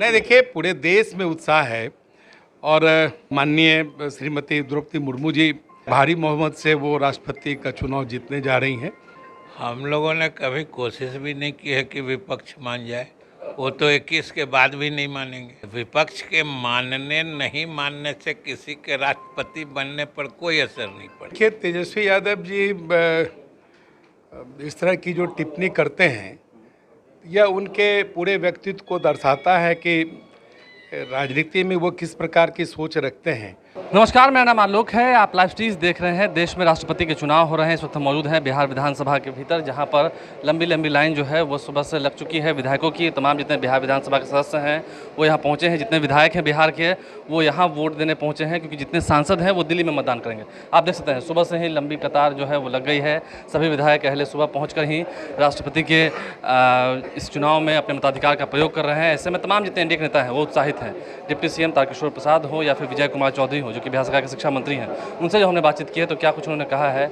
नहीं, देखिए पूरे देश में उत्साह है और माननीय श्रीमती द्रौपदी मुर्मू जी भारी बहुमत से वो राष्ट्रपति का चुनाव जीतने जा रही हैं। हम लोगों ने कभी कोशिश भी नहीं की है कि विपक्ष मान जाए। वो तो 21 के बाद भी नहीं मानेंगे। विपक्ष के मानने नहीं मानने से किसी के राष्ट्रपति बनने पर कोई असर नहीं पड़ता। देखिए तेजस्वी यादव जी इस तरह की जो टिप्पणी करते हैं यह उनके पूरे व्यक्तित्व को दर्शाता है कि राजनीति में वो किस प्रकार की सोच रखते हैं। नमस्कार, मेरा नाम आलोक है। आप लाइव स्ट्रीज देख रहे हैं। देश में राष्ट्रपति के चुनाव हो रहे हैं। इस वक्त हम मौजूद हैं बिहार विधानसभा के भीतर, जहां पर लंबी लंबी लाइन जो है वो सुबह से लग चुकी है। विधायकों की तमाम जितने बिहार विधानसभा के सदस्य हैं वो यहाँ पहुँचे हैं। जितने विधायक हैं बिहार के वो यहाँ वोट देने पहुँचे हैं, क्योंकि जितने सांसद हैं वो दिल्ली में मतदान करेंगे। आप देख सकते हैं सुबह से ही लंबी कतार जो है वो लग गई है। सभी विधायक अहले सुबह पहुँच कर ही राष्ट्रपति के इस चुनाव में अपने मताधिकार का प्रयोग कर रहे हैं। ऐसे में तमाम जितने एनडीए के नेता हैं वो उत्साहित हैं। डिप्टी सीएम तारकिशोर प्रसाद हो या फिर विजय कुमार चौधरी हो, जो कि बिहार सरकार के शिक्षा मंत्री हैं, उनसे जो हमने बातचीत की है तो क्या कुछ उन्होंने कहा है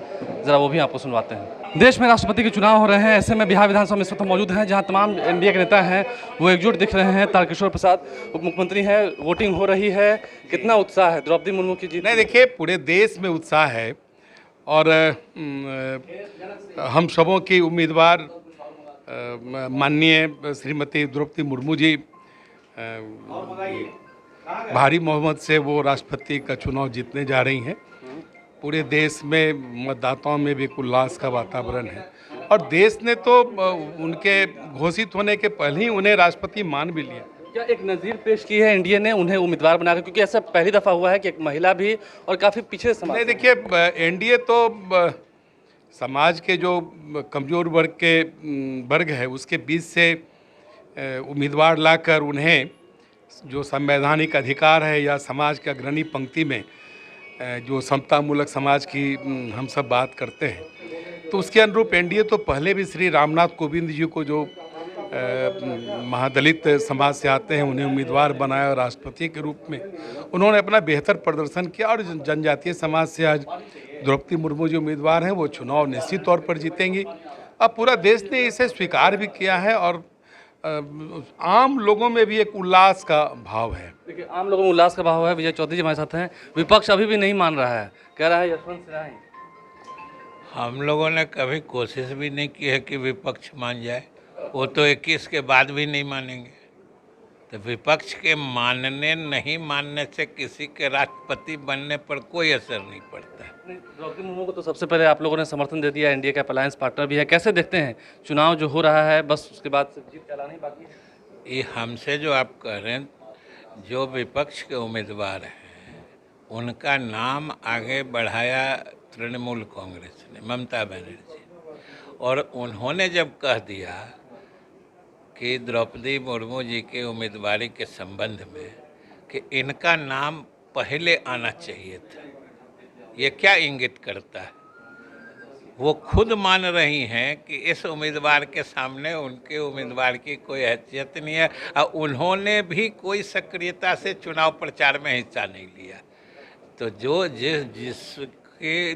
ज़रा वो भी आपको सुनवाते हैं। देश में राष्ट्रपति के चुनाव हो रहे हैं। ऐसे में बिहार विधानसभा में इस वक्त मौजूद हैं, जहां तमाम एनडीए के नेता हैं वो एकजुट दिख रहे हैं। तारकिशोर प्रसाद उप मुख्यमंत्री हैं, वोटिंग हो रही है, कितना उत्साह है द्रौपदी मुर्मू की जीत? नहीं, देखिए पूरे देश में उत्साह है और हम सबों की उम्मीदवार माननीय श्रीमती द्रौपदी मुर्मू जी भारी बहुमत से वो राष्ट्रपति का चुनाव जीतने जा रही हैं। पूरे देश में मतदाताओं में भी एक उल्लास का वातावरण है और देश ने तो उनके घोषित होने के पहले ही उन्हें राष्ट्रपति मान भी लिया। क्या एक नज़ीर पेश की है एनडीए ने उन्हें उम्मीदवार बनाकर, क्योंकि ऐसा पहली दफ़ा हुआ है कि एक महिला भी और काफ़ी पीछे समाज? नहीं, देखिए एनडीए तो समाज के जो कमज़ोर वर्ग है उसके बीच से उम्मीदवार लाकर उन्हें जो संवैधानिक अधिकार है या समाज के अग्रणी पंक्ति में जो समतामूलक समाज की हम सब बात करते हैं, तो उसके अनुरूप एनडीए तो पहले भी श्री रामनाथ कोविंद जी को जो महादलित समाज से आते हैं उन्हें उम्मीदवार बनाया और राष्ट्रपति के रूप में उन्होंने अपना बेहतर प्रदर्शन किया और जनजातीय समाज से आज द्रौपदी मुर्मू जो उम्मीदवार हैं वो चुनाव निश्चित तौर पर जीतेंगी। अब पूरा देश ने इसे स्वीकार भी किया है और आम लोगों में भी एक उल्लास का भाव है। देखिए आम लोगों में उल्लास का भाव है। विजय चौधरी जी हमारे साथ हैं। विपक्ष अभी भी नहीं मान रहा है, कह रहा है यशवंत सिन्हा ही। हम लोगों ने कभी कोशिश भी नहीं की है कि विपक्ष मान जाए। वो तो 21 के बाद भी नहीं मानेंगे। तो विपक्ष के मानने नहीं मानने से किसी के राष्ट्रपति बनने पर कोई असर नहीं पड़ता। द्रौपदी मुर्मू को तो सबसे पहले आप लोगों ने समर्थन दे दिया, एनडीए का अलायंस पार्टनर भी है। कैसे देखते हैं चुनाव जो हो रहा है, बस उसके बाद से जीत का ऐलान ही बाकी है? ये हमसे जो आप कह रहे हैं, जो विपक्ष के उम्मीदवार हैं उनका नाम आगे बढ़ाया तृणमूल कांग्रेस ने, ममता बनर्जी, और उन्होंने जब कह दिया कि द्रौपदी मुर्मू जी के उम्मीदवारी के संबंध में कि इनका नाम पहले आना चाहिए था, ये क्या इंगित करता है? वो खुद मान रही हैं कि इस उम्मीदवार के सामने उनके उम्मीदवार की कोई हैसियत नहीं है और उन्होंने भी कोई सक्रियता से चुनाव प्रचार में हिस्सा नहीं लिया। तो जो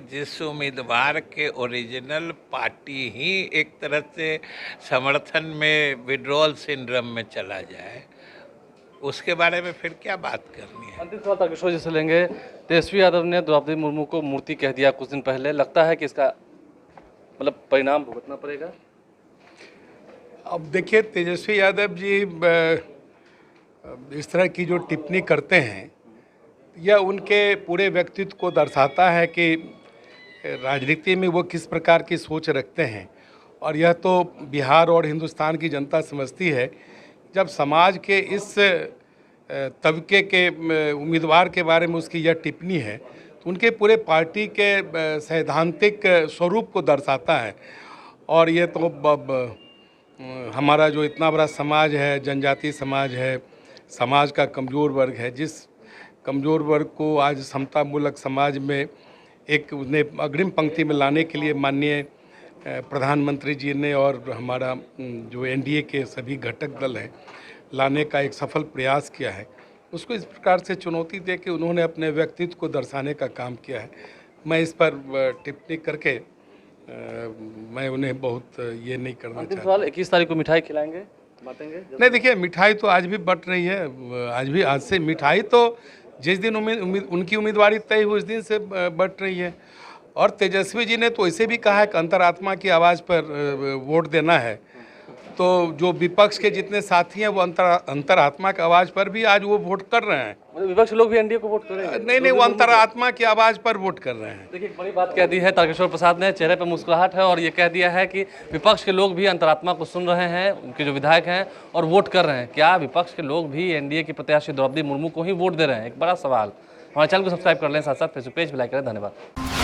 जिस उम्मीदवार के ओरिजिनल पार्टी ही एक तरह से समर्थन में विड्रॉल सिंड्रोम में चला जाए, उसके बारे में फिर क्या बात करनी है? अंतिम सवाल तारकिशोर जी से लेंगे। तेजस्वी यादव ने द्रौपदी मुर्मू को मूर्ति कह दिया कुछ दिन पहले, लगता है कि इसका मतलब परिणाम भुगतना पड़ेगा? अब देखिए तेजस्वी यादव जी इस तरह की जो टिप्पणी करते हैं यह उनके पूरे व्यक्तित्व को दर्शाता है कि राजनीति में वो किस प्रकार की सोच रखते हैं और यह तो बिहार और हिंदुस्तान की जनता समझती है। जब समाज के इस तबके के उम्मीदवार के बारे में उसकी यह टिप्पणी है तो उनके पूरे पार्टी के सैद्धांतिक स्वरूप को दर्शाता है। और ये तो हमारा जो इतना बड़ा समाज है, जनजातीय समाज है, समाज का कमज़ोर वर्ग है, जिस कमज़ोर वर्ग को आज समतामूलक समाज में एक उन्हें अग्रिम पंक्ति में लाने के लिए माननीय प्रधानमंत्री जी ने और हमारा जो एनडीए के सभी घटक दल हैं लाने का एक सफल प्रयास किया है, उसको इस प्रकार से चुनौती दे के उन्होंने अपने व्यक्तित्व को दर्शाने का काम किया है। मैं इस पर टिप्पणी करके मैं उन्हें बहुत ये नहीं करना चाहता। सवाल, 21 तारीख को मिठाई खिलाएंगे? बांटेंगे? नहीं, देखिए मिठाई तो आज भी बट रही है। आज से मिठाई तो जिस दिन उनकी उम्मीदवारी तय हुई उस दिन से बट रही है। और तेजस्वी जी ने तो ऐसे भी कहा है कि अंतरात्मा की आवाज़ पर वोट देना है। तो जो विपक्ष के जितने साथी हैं वो अंतरात्मा की आवाज़ पर भी आज वो वोट कर रहे हैं। मतलब विपक्ष लोग भी एनडीए को वोट करेंगे? नहीं, वो अंतरात्मा की आवाज़ पर वोट कर रहे हैं। देखिए, एक बड़ी बात कह दी है तारकेश्वर प्रसाद ने, चेहरे पर मुस्कुराहट है और ये कह दिया है कि विपक्ष के लोग भी अंतरात्मा को सुन रहे हैं, उनके जो विधायक हैं, और वोट कर रहे हैं। क्या विपक्ष के लोग भी एनडीए की प्रत्याशी द्रौपदी मुर्मू को ही वोट दे रहे हैं? एक बड़ा सवाल। हमारे चैनल को सब्सक्राइब कर लें, साथ साथ फेसबुक पेज भी लाइक करें। धन्यवाद।